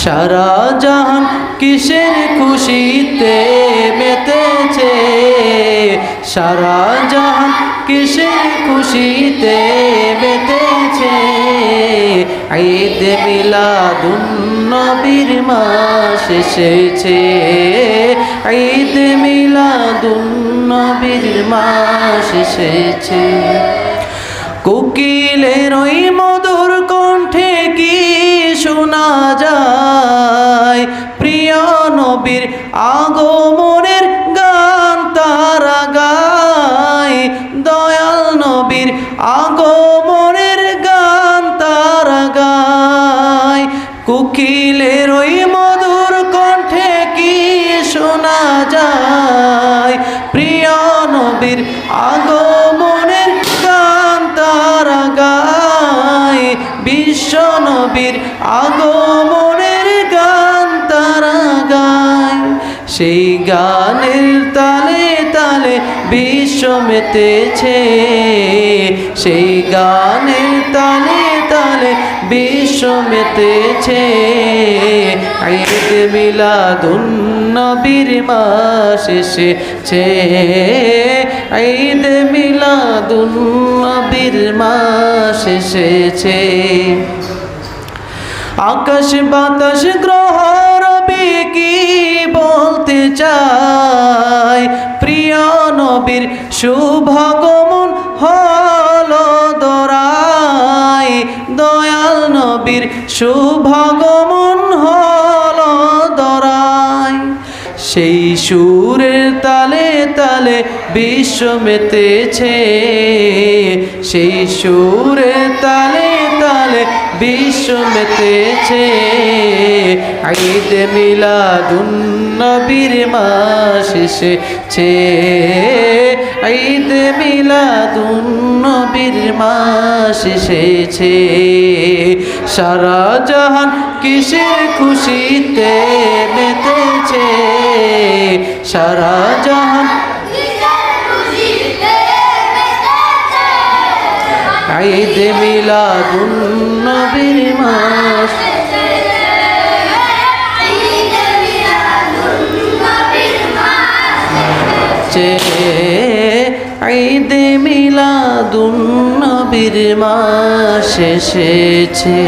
সারা জাহান কিসের খুশিতে মেতেছে, সারা জাহান কিসের খুশিতে মেতেছে। ঈদ মিলাদুন নবীর মাস এসেছে, ঈদ মিলাদুন নবীর মাস এসেছে। কোকিলের ওই মধুর কণ্ঠে কি শোনা যায়, প্রিয় নবীর আগমনের গান তারা গায়, দয়াল নবীর আগমনের গান তারা গায়। কোকিলের ওই মধুর কণ্ঠে কি শোনা যায়, প্রিয় নবীর আগমনের গান তারা গায়, বিশ্ব নবীর আগমনের গান তারা গায়। সেই গানের তালে তালে বিশ্ব মেতেছে, সেই গানের তালে তালে বিশ্ব মেতেছে। ঈদ মিলাদুন নবীর মাস এসেছে, ঈদ মিলাদুন নবীর মাস এসেছে। আকাশ বাতাস গ্রহ রবি কি বলতে চায়, প্রিয় নবীর শুভাগমন হলো দোরায়, দয়াল নবীর শুভাগমন হলো দোরায়। সেই সুরের তালে তালে বিশ্ব মেতেছে, সেই সুরের তালে তালে বিশ্ব মেতেছে। ঈদ মিলাদুন নবীর মাস এসেছে, ঈদ মিলাদুন নবীর মাস এসেছে। সারা জাহান কিসের খুশিতে মেতেছে, সারা জাহান ঈদ মিলাদুন নবীর মাস, ঈদ মিলাদুন নবীর মাস এসেছে।